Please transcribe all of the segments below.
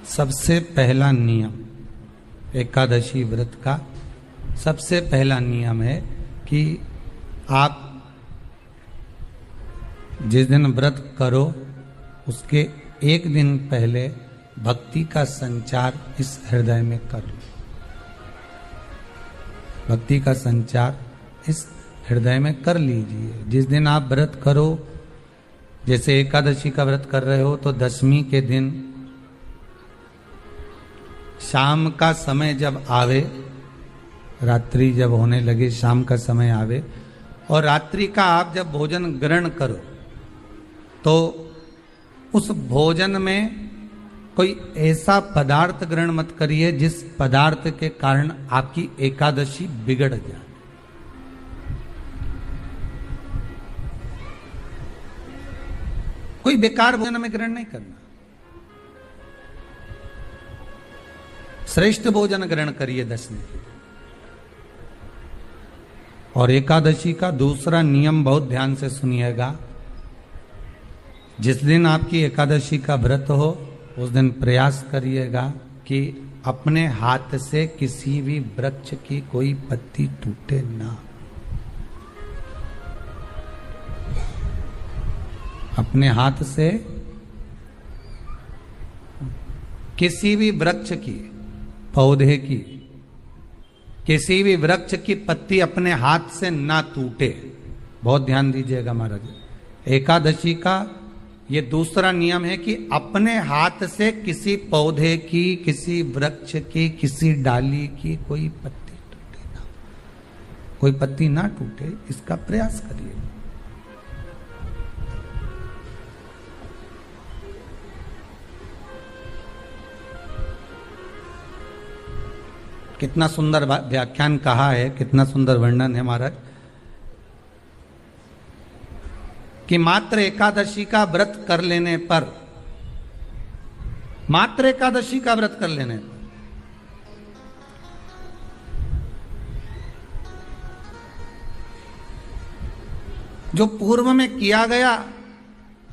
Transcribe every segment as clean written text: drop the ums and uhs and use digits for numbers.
सबसे पहला नियम एकादशी व्रत का सबसे पहला नियम है कि आप जिस दिन व्रत करो उसके एक दिन पहले भक्ति का संचार इस हृदय में कर लो। भक्ति का संचार इस हृदय में कर लीजिए। जिस दिन आप व्रत करो, जैसे एकादशी का व्रत कर रहे हो तो दशमी के दिन शाम का समय जब आवे, रात्रि जब होने लगे, शाम का समय आवे और रात्रि का आप जब भोजन ग्रहण करो तो उस भोजन में कोई ऐसा पदार्थ ग्रहण मत करिए जिस पदार्थ के कारण आपकी एकादशी बिगड़ जाए। कोई बेकार भोजन में ग्रहण नहीं करना, श्रेष्ठ भोजन ग्रहण करिए दशमी के। और एकादशी का दूसरा नियम बहुत ध्यान से सुनिएगा। जिस दिन आपकी एकादशी का व्रत हो उस दिन प्रयास करिएगा कि अपने हाथ से किसी भी वृक्ष की कोई पत्ती टूटे ना। अपने हाथ से किसी भी वृक्ष की, पौधे की, किसी भी वृक्ष की पत्ती अपने हाथ से ना टूटे। बहुत ध्यान दीजिएगा महाराज। एकादशी का ये दूसरा नियम है कि अपने हाथ से किसी पौधे की, किसी वृक्ष की, किसी डाली की कोई पत्ती टूटे ना, कोई पत्ती ना टूटे, इसका प्रयास करिए। कितना सुंदर व्याख्यान कहा है, कितना सुंदर वर्णन है महाराज कि मात्र एकादशी का व्रत कर लेने पर, मात्र एकादशी का व्रत कर लेने पर जो पूर्व में किया गया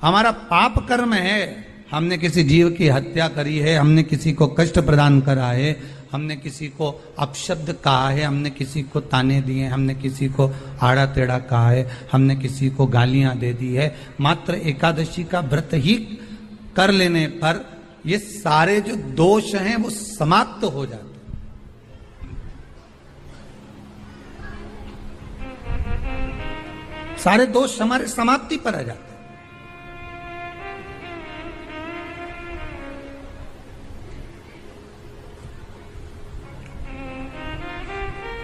हमारा पाप कर्म है, हमने किसी जीव की हत्या करी है, हमने किसी को कष्ट प्रदान करा है, हमने किसी को अपशब्द कहा है, हमने किसी को ताने दिए, हमने किसी को आड़ा टेढ़ा कहा है, हमने किसी को गालियां दे दी है, मात्र एकादशी का व्रत ही कर लेने पर ये सारे जो दोष हैं वो समाप्त हो जाते हैं। सारे दोष हमारे समाप्ति पर आ जाते हैं।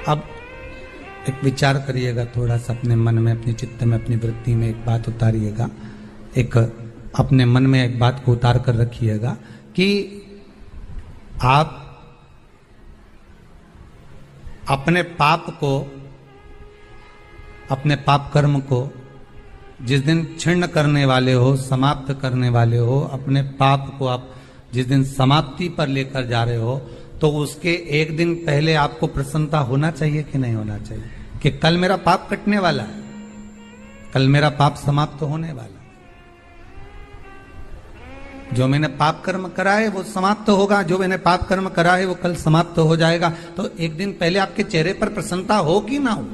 अब एक विचार करिएगा थोड़ा सा अपने मन में, अपने चित्त में, अपनी वृत्ति में एक बात उतारिएगा। एक अपने मन में एक बात को उतार कर रखिएगा कि आप अपने पाप को, अपने पाप कर्म को जिस दिन छिन्न करने वाले हो, समाप्त करने वाले हो, अपने पाप को आप जिस दिन समाप्ति पर लेकर जा रहे हो तो उसके एक दिन पहले आपको प्रसन्नता होना चाहिए कि नहीं होना चाहिए कि कल मेरा पाप कटने वाला है, कल मेरा पाप समाप्त होने वाला है। जो मैंने पाप कर्म करा है वो समाप्त होगा, जो मैंने पाप कर्म करा है वो कल समाप्त हो जाएगा। तो एक दिन पहले आपके चेहरे पर प्रसन्नता हो कि ना हो?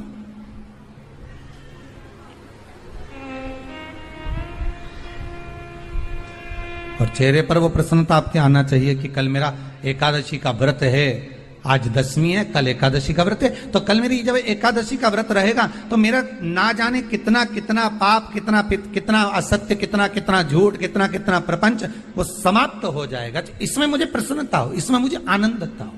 और चेहरे पर वो प्रसन्नता आपके आना चाहिए कि कल मेरा एकादशी का व्रत है, आज दशमी है, कल एकादशी का व्रत है, तो कल मेरी जब एकादशी का व्रत रहेगा तो मेरा ना जाने कितना कितना पाप, कितना कितना असत्य, कितना कितना झूठ, कितना कितना प्रपंच वो समाप्त हो जाएगा। इसमें मुझे प्रसन्नता हो, इसमें मुझे आनंदता हो।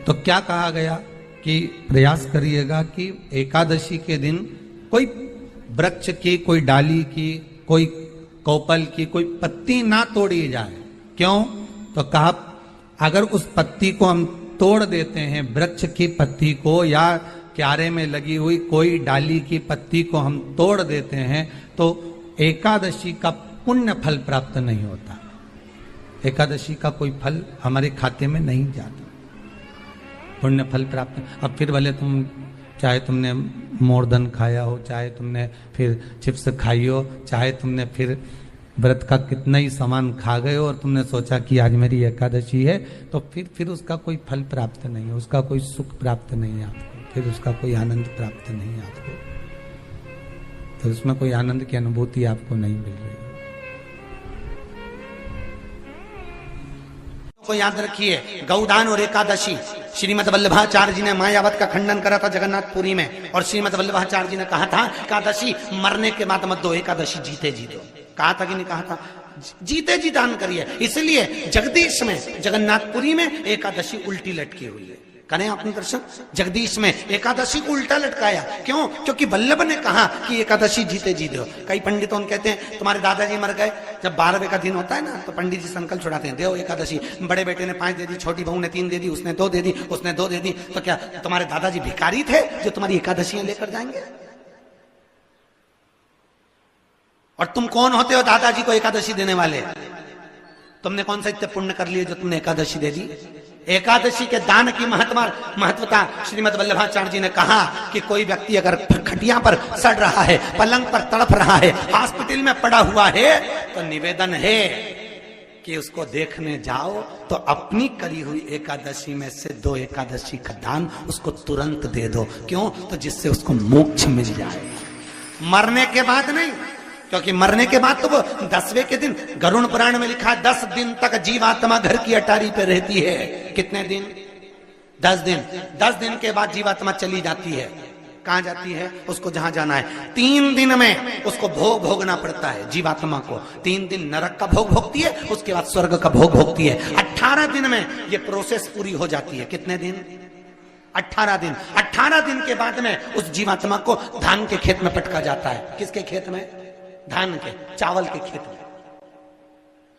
तो क्या कहा गया कि प्रयास करिएगा कि एकादशी के दिन कोई वृक्ष की, कोई डाली की, कोई कोपल की कोई पत्ती ना तोड़ी जाए। क्यों? तो कहा अगर उस पत्ती को हम तोड़ देते हैं, वृक्ष की पत्ती को या क्यारे में लगी हुई कोई डाली की पत्ती को हम तोड़ देते हैं तो एकादशी का पुण्य फल प्राप्त नहीं होता। एकादशी का कोई फल हमारे खाते में नहीं जाता, पुण्य फल प्राप्त। अब फिर भले तुम चाहे तुमने मोरधन खाया हो, चाहे तुमने फिर चिप्स खाई हो, चाहे तुमने फिर व्रत का कितना ही सामान खा गए हो और तुमने सोचा कि आज मेरी एकादशी है, तो फिर उसका कोई फल प्राप्त नहीं है, उसका कोई सुख प्राप्त नहीं है आपको, फिर उसका कोई आनंद प्राप्त नहीं है आपको, तो उसमें कोई आनंद की अनुभूति आपको नहीं मिल रही। को याद रखिए, गौदान और एकादशी, श्रीमद वल्लभाचार्य जी ने मायावत का खंडन करा था जगन्नाथपुरी में, और श्रीमद वल्लभाचार्य जी ने कहा था एकादशी मरने के बाद मत दो, एकादशी जीते जी दो। कहा था कि नहीं कहा था? जीते जी दान करिए। इसलिए जगदीश में, जगन्नाथपुरी में एकादशी उल्टी लटकी हुई है। करें अपने दर्शन, जगदीश में एकादशी को उल्टा लटकाया, क्यों? क्योंकि वल्लभ ने कहा कि एकादशी जीते जी दो। कई पंडितों कहते हैं तुम्हारे दादाजी मर गए, जब 12वें का दिन होता है ना, तो पंडित जी संकल्प छुड़ाते हैं, देव एकादशी, बड़े बेटे ने 5 दे दी, छोटी बहू ने 3 दे दी, उसने 2 दे दी, उसने 2 दे दी, तो क्या तुम्हारे दादाजी भिखारी थे जो तुम्हारी एकादशियां लेकर जाएंगे? और तुम कौन होते हो दादाजी को एकादशी देने वाले? तुमने कौन सा इतने पुण्य कर लिए जो तुमने एकादशी दे दी? एकादशी के दान की महत्वता श्रीमद वल्लभाचार्य जी ने कहा कि कोई व्यक्ति अगर खटिया पर सड़ रहा है, पलंग पर तड़प रहा है, हॉस्पिटल में पड़ा हुआ है, तो निवेदन है कि उसको देखने जाओ तो अपनी करी हुई एकादशी में से 2 एकादशी का दान उसको तुरंत दे दो। क्यों? तो जिससे उसको मोक्ष मिल जाए, मरने के बाद नहीं, क्योंकि मरने के बाद तो वो 10वें के दिन, गरुड़ पुराण में लिखा है 10 दिन तक जीवात्मा घर की अटारी पे रहती है। कितने दिन? 10 दिन। 10 दिन के बाद जीवात्मा चली जाती है। कहां जाती है? उसको जहां जाना है। 3 दिन में उसको भोग भोगना पड़ता है जीवात्मा को। 3 दिन नरक का भोग भोगती है, उसके बाद स्वर्ग का भोग भोगती है। 18 दिन में ये प्रोसेस पूरी हो जाती है। कितने दिन? 18 दिन। 18 दिन के बाद में उस जीवात्मा को धान के खेत में पटका जाता है। किसके खेत में? धान के, चावल के खेत में।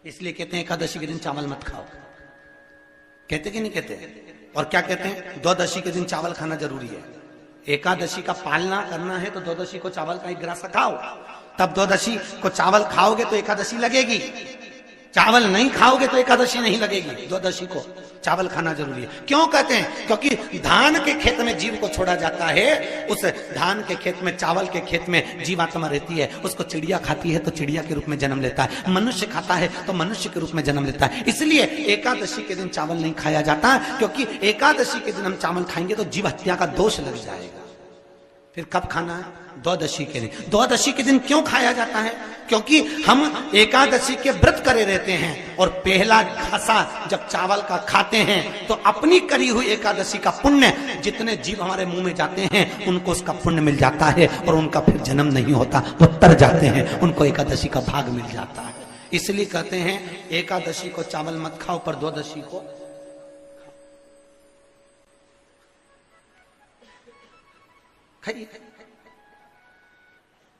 इसलिए कहते हैं एकादशी के दिन चावल मत खाओ। कहते कि नहीं कहते? और क्या कहते हैं? द्वादशी के दिन चावल खाना जरूरी है। एकादशी का पालना करना है तो द्वादशी को चावल का 1 ग्रास खाओ, तब द्वादशी को चावल खाओगे तो एकादशी लगेगी। चावल नहीं खाओगे तो एकादशी नहीं लगेगी। द्वादशी को चावल खाना जरूरी है। क्यों कहते हैं? क्योंकि धान के खेत में जीव को छोड़ा जाता है, उस धान के खेत में, चावल के खेत में जीवात्मा रहती है। उसको चिड़िया खाती है तो चिड़िया के रूप में जन्म लेता है, मनुष्य खाता है तो मनुष्य के रूप में जन्म लेता है। इसलिए एकादशी के दिन चावल नहीं खाया जाता, क्योंकि एकादशी के दिन हम चावल खाएंगे तो जीव हत्या का दोष लग जाएगा। फिर कब खाना है? द्वादशी के दिन। द्वादशी के दिन क्यों खाया जाता है? क्योंकि हम एकादशी के व्रत करे रहते हैं, और पहला घासा जब चावल का खाते हैं तो अपनी करी हुई एकादशी का पुण्य, जितने जीव हमारे मुंह में जाते हैं उनको उसका पुण्य मिल जाता है, और उनका फिर जन्म नहीं होता, वो तर जाते हैं, उनको एकादशी का भाग मिल जाता है। इसलिए कहते हैं एकादशी को चावल मत खाओ, पर द्वादशी को खाइए।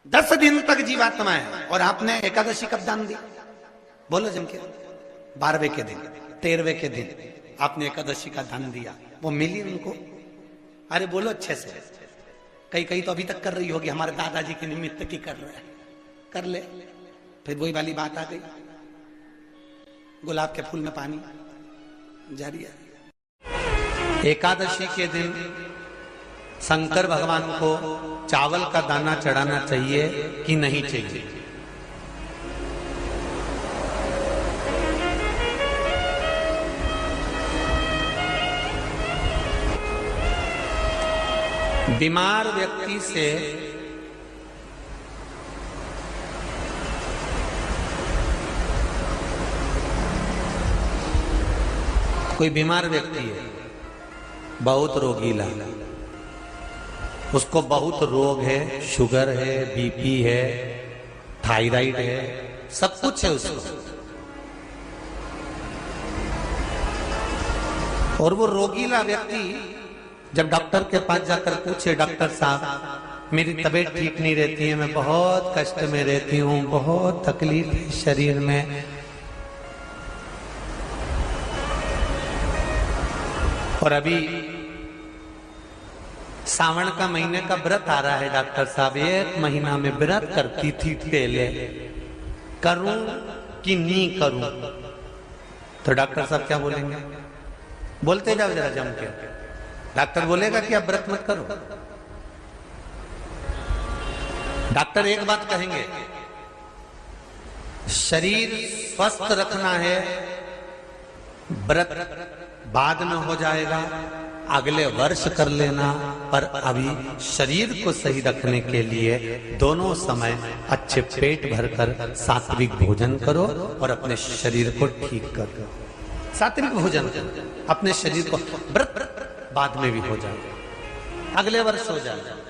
10 दिन तक जीवात्मा है, और आपने एकादशी कब दान दी? बोलो जम के। 12वें के दिन, 13वें के दिन आपने एकादशी का दान दिया, वो मिली उनको? अरे बोलो अच्छे से। कई तो अभी तक कर रही होगी, हमारे दादाजी के निमित्त की कर रहे हैं, कर ले। फिर वही वाली बात आ गई, गुलाब के फूल में पानी जारी है। एकादशी के दिन शंकर भगवान को चावल का दाना चढ़ाना चाहिए कि नहीं चाहिए? बीमार व्यक्ति से कोई बीमार व्यक्ति है, बहुत रोगीला, उसको बहुत रोग है, शुगर है, बीपी है, थायराइड है, सब कुछ है उसको, और वो रोगीला व्यक्ति जब डॉक्टर के पास जाकर पूछे, डॉक्टर साहब मेरी तबीयत ठीक नहीं रहती है, मैं बहुत कष्ट में रहती हूँ, बहुत तकलीफ है शरीर में, और अभी सावन का महीने का व्रत आ रहा है डॉक्टर साहब, 1 महीना में व्रत करती थी पहले, करूं कि नहीं करूं? तो डॉक्टर साहब क्या बोलेंगे? बोलते जाओ जरा जम के। डॉक्टर बोलेगा कि आप व्रत मत करो, डॉक्टर एक बात कहेंगे, शरीर स्वस्थ रखना है, व्रत बाद में हो जाएगा, अगले वर्ष कर लेना, पर अभी शरीर को सही रखने के लिए दोनों समय अच्छे पेट भरकर सात्विक भोजन करो और अपने शरीर को ठीक करो। सात्विक भोजन अपने शरीर को, व्रत बाद में भी हो जाएगा, अगले वर्ष हो जाएगा।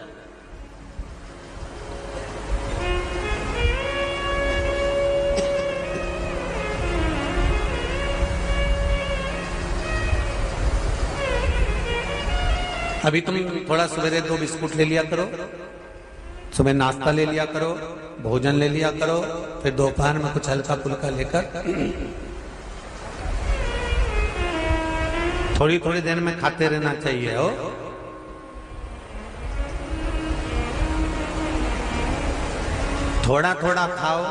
अभी तुम थोड़ा सवेरे 2 बिस्कुट ले लिया करो, सुबह नाश्ता ले लिया करो, भोजन ले लिया करो, फिर दोपहर में कुछ हल्का फुल्का लेकर थोड़ी थोड़ी देर में खाते रहना चाहिए हो। थोड़ा थोड़ा खाओ,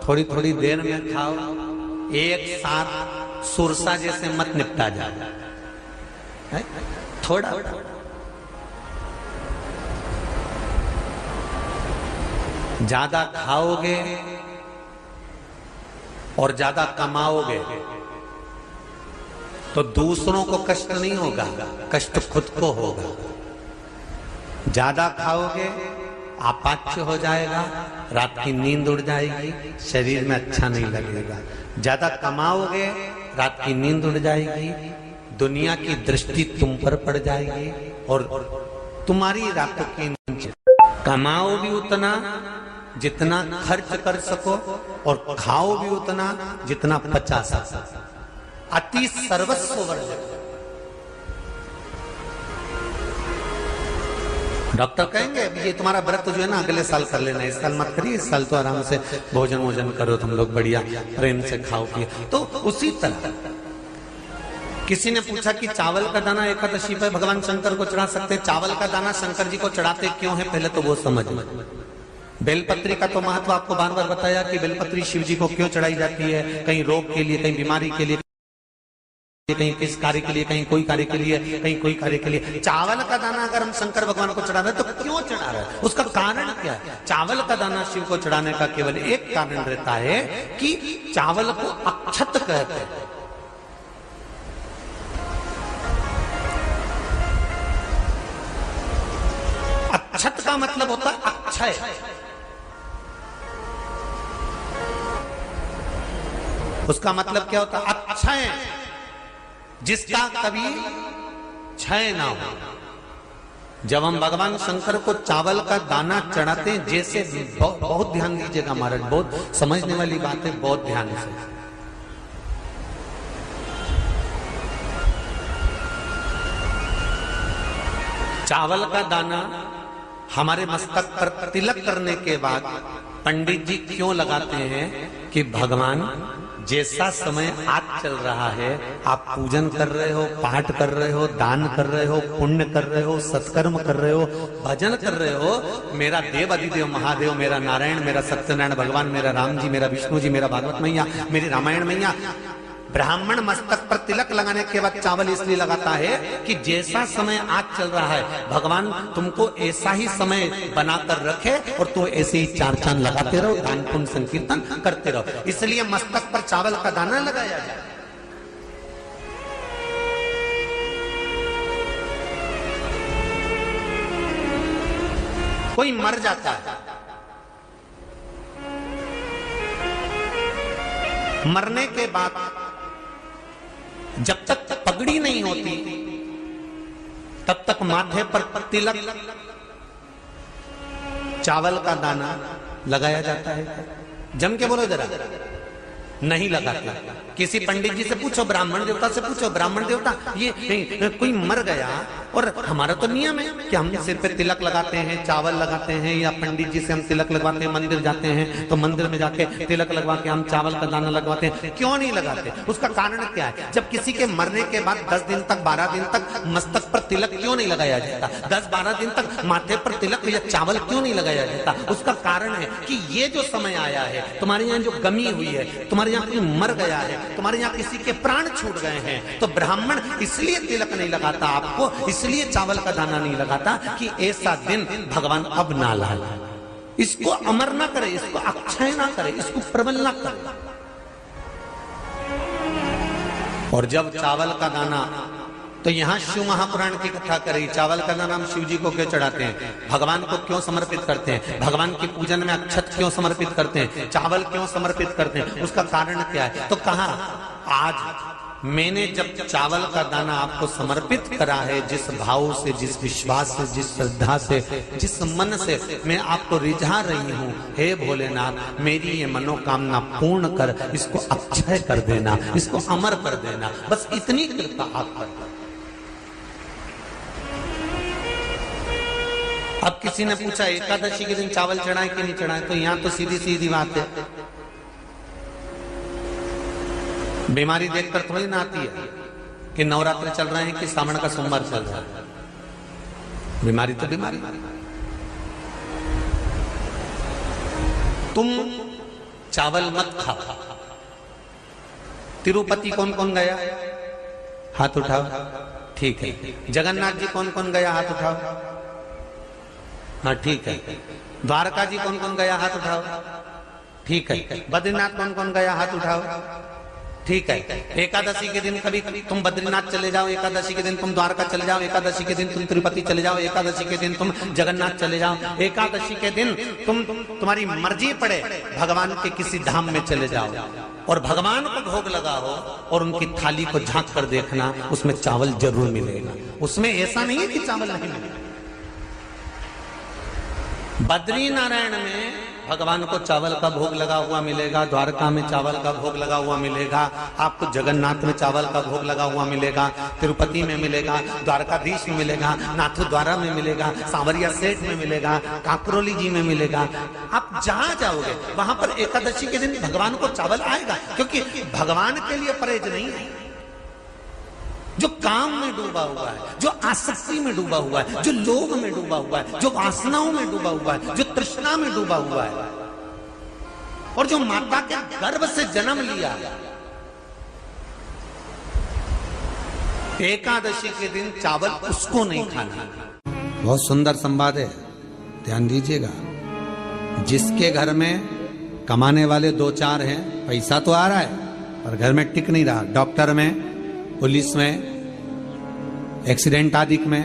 थोड़ी थोड़ी देर में खाओ, एक साथ सुरसा जैसे मत निपटा जाए, थोड़ा ज्यादा खाओगे और ज्यादा कमाओगे तो दूसरों को कष्ट नहीं होगा, कष्ट खुद को होगा। ज्यादा खाओगे आपाच्य हो जाएगा, रात की नींद उड़ जाएगी, शरीर में अच्छा नहीं लगेगा। ज्यादा कमाओगे, रात की नींद उड़ जाएगी, दुनिया की दृष्टि तुम पर पड़ जाएगी और तुम्हारी रातों की नींद। कमाओ भी उतना जितना खर्च कर सको और खाओ भी उतना जितना पचा सको। अति सर्वस्व वर्जक। डॉक्टर कहेंगे ये तुम्हारा व्रत जो है ना अगले साल कर लेना, इस साल मत करिए, इस साल तो आराम से भोजन वोजन करो तुम लोग, बढ़िया प्रेम से खाओ पिए। तो उसी तरह किसी ने पूछा कि चावल का दाना एकादशी पर भगवान शंकर को चढ़ा सकते, चावल का दाना शंकर जी को चढ़ाते क्यों है, पहले तो वो समझ। बेलपत्री का तो महत्व आपको बार बार बताया कि बेलपत्री शिव जी को क्यों चढ़ाई जाती है, कहीं रोग के लिए, कहीं बीमारी के लिए, कहीं किस कार्य के लिए, कहीं कोई कार्य के लिए, कहीं कोई कार्य के लिए। चावल का दाना अगर हम शंकर भगवान को चढ़ा रहे हैं तो क्यों चढ़ा रहे हैं, उसका कारण क्या है। चावल का दाना शिव को चढ़ाने का केवल एक कारण रहता है कि चावल को अक्षत कहते हैं। अक्षत का मतलब होता है अक्षय। उसका मतलब क्या होता है, अक्षय, जिसका कभी क्षय ना हो। जब हम भगवान शंकर को चावल का दाना चढ़ाते हैं, जैसे बहुत ध्यान दीजिएगा महाराज, बहुत समझने वाली बात है, बहुत ध्यान से। चावल का दाना हमारे मस्तक पर तिलक करने के बाद पंडित जी क्यों लगाते हैं कि भगवान जैसा समय आज चल रहा है, आप पूजन कर रहे हो, पाठ कर रहे हो, दान कर रहे हो, पुण्य कर रहे हो, सत्कर्म कर रहे हो, भजन कर रहे हो, मेरा देव अधिदेव महादेव, मेरा नारायण, मेरा सत्यनारायण भगवान, मेरा राम जी, मेरा विष्णु जी, मेरा भागवत मैया, मेरी रामायण मैया। ब्राह्मण मस्तक पर तिलक लगाने के बाद चावल इसलिए लगाता है कि जैसा समय आज चल रहा है, भगवान तुमको ऐसा ही समय बनाकर रखे और तुम ऐसे ही चार चांद लगाते रहो, दान पुण्य संकीर्तन करते रहो। इसलिए मस्तक पर चावल का दाना लगाया जाए। कोई मर जाता है, मरने के बाद जब तक पगड़ी नहीं होती तब तक माथे पर तिलक, चावल का दाना लगाया जाता है। जम के बोलो जरा, नहीं लगाते। किसी पंडित जी से पूछो, ब्राह्मण देवता से पूछो, ब्राह्मण देवता ये कोई मर गया और हमारा तो नियम है कि हम सिर पे तिलक लगाते हैं, चावल लगाते हैं, या पंडित जी से हम तिलक लगवाते हैं, मंदिर जाते हैं तो मंदिर में जाके तिलक लगवा के हम चावल का दाना लगवाते हैं। क्यों नहीं लगाते, उसका कारण क्या है। जब किसी के मरने के बाद 10 दिन तक, 12 दिन तक मस्तक पर तिलक क्यों नहीं लगाया जाता, 10-12 दिन तक माथे पर तिलक या चावल क्यों नहीं लगाया जाता, उसका कारण है कि ये जो समय आया है, तुम्हारे यहाँ जो गमी हुई है, तुम्हारे यहाँ कोई मर गया है, तुम्हारे यहाँ किसी के प्राण छूट गए हैं, तो ब्राह्मण इसलिए तिलक नहीं लगाता आपको, इसलिए चावल का दाना नहीं लगाता कि ऐसा दिन भगवान अब ना लाए। इसको अमर ना करे, इसको अक्षय ना करे, इसको प्रबल ना करे। और जब चावल का दाना, तो यहां शिव महापुराण की कथा करी, चावल का दाना हम शिव जी को क्यों चढ़ाते हैं, भगवान को क्यों समर्पित करते हैं, भगवान की पूजन में अक्षत क्यों समर्पित करते हैं, चावल क्यों समर्पित करते हैं, उसका कारण क्या है। तो कहा आज मैंने जब चावल का दाना आपको समर्पित करा है, जिस भाव से, जिस विश्वास से, जिस श्रद्धा से, जिस मन से मैं आपको रिझा रही हूं, हे भोलेनाथ मेरी ये मनोकामना पूर्ण कर, इसको अक्षय कर देना, इसको अमर कर देना, बस इतनी कृपा आप कर। अब किसी ने पूछा एकादशी के दिन चावल चढ़ाए कि नहीं चढ़ाए, तो यहां तो सीधी सीधी बात है, बीमारी देखकर थोड़ी ना आती है कि नवरात्र चल रहे हैं कि सावन का सोमवार चल रहा है, बीमारी तो बीमारी। तुम चावल मत खाओ। तिरुपति कौन कौन गया, हाथ उठाओ, ठीक है। जगन्नाथ जी कौन कौन गया, हाथ उठाओ, हाँ ठीक है। द्वारका जी कौन कौन गया, हाथ उठाओ, ठीक है। बद्रीनाथ कौन कौन गया, हाथ उठाओ, ठीक है। एकादशी के दिन कभी तुम बद्रीनाथ चले जाओ, एकादशी के दिन तुम द्वारका चले जाओ, एकादशी के दिन तुम तिरुपति चले जाओ, एकादशी के दिन तुम जगन्नाथ चले जाओ, एकादशी के दिन तुम्हारी मर्जी पड़े भगवान के किसी धाम में चले जाओ और भगवान को भोग लगाओ और उनकी थाली को झांक कर देखना, उसमें चावल जरूर मिलेगा, उसमें ऐसा नहीं है कि चावल नहीं मिलेगा। बद्री नारायण में भगवान को चावल का भोग लगा हुआ मिलेगा, द्वारका में चावल का भोग लगा हुआ मिलेगा, आपको जगन्नाथ में चावल का भोग लगा हुआ मिलेगा, तिरुपति में मिलेगा, द्वारकाधीश में मिलेगा, नाथद्वारा में मिलेगा, सांवरिया सेठ में मिलेगा, काकरोली जी में मिलेगा। आप जहां जाओगे वहां पर एकादशी के दिन भगवान को चावल आएगा, क्योंकि भगवान के लिए परहेज नहीं है। जो काम में डूबा हुआ है, जो आसक्ति में डूबा हुआ है, जो लोभ में डूबा हुआ है, जो वासनाओं में डूबा हुआ है, जो तृष्णा में डूबा हुआ है, और जो माता के गर्भ से जन्म लिया, एकादशी के दिन चावल उसको नहीं खाना। बहुत सुंदर संवाद है, ध्यान दीजिएगा। जिसके घर में कमाने वाले दो चार हैं, पैसा तो आ रहा है पर घर में टिक नहीं रहा, डॉक्टर में, पुलिस में, एक्सीडेंट आदि में,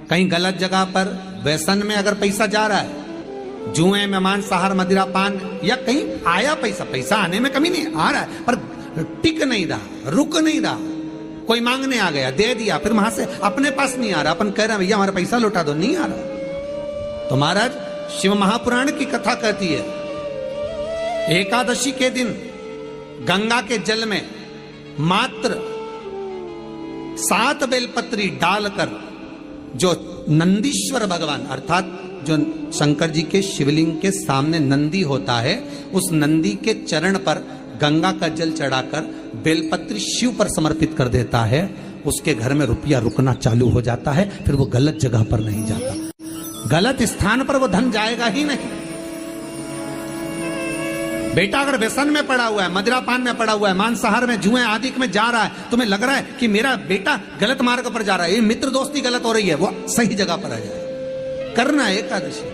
कहीं गलत जगह पर व्यसन में अगर पैसा जा रहा है, जुए में, मांसाहार, मदिरा पान, या कहीं आया पैसा आने में कमी नहीं, आ रहा है पर टिक नहीं रहा, रुक नहीं रहा, कोई मांगने आ गया, दे दिया, फिर वहां से अपने पास नहीं आ रहा, अपन कह रहे हैं भैया हमारा पैसा लौटा दो, नहीं आ रहा। तो महाराज शिव महापुराण की कथा कहती है, एकादशी के दिन गंगा के जल में मात्र 7 बेलपत्री डालकर, जो नंदीश्वर भगवान अर्थात जो शंकर जी के शिवलिंग के सामने नंदी होता है, उस नंदी के चरण पर गंगा का जल चढ़ाकर बेलपत्री शिव पर समर्पित कर देता है, उसके घर में रुपया रुकना चालू हो जाता है, फिर वो गलत जगह पर नहीं जाता, गलत स्थान पर वो धन जाएगा ही नहीं। बेटा अगर व्यसन में पड़ा हुआ है, मदिरा पान में पड़ा हुआ है, मांसाहार में, जुए आदि में जा रहा है, तुम्हें लग रहा है कि मेरा बेटा गलत मार्ग पर जा रहा है, ये मित्र दोस्ती गलत हो रही है, वो सही जगह पर आ जाए। करना है एकादशी।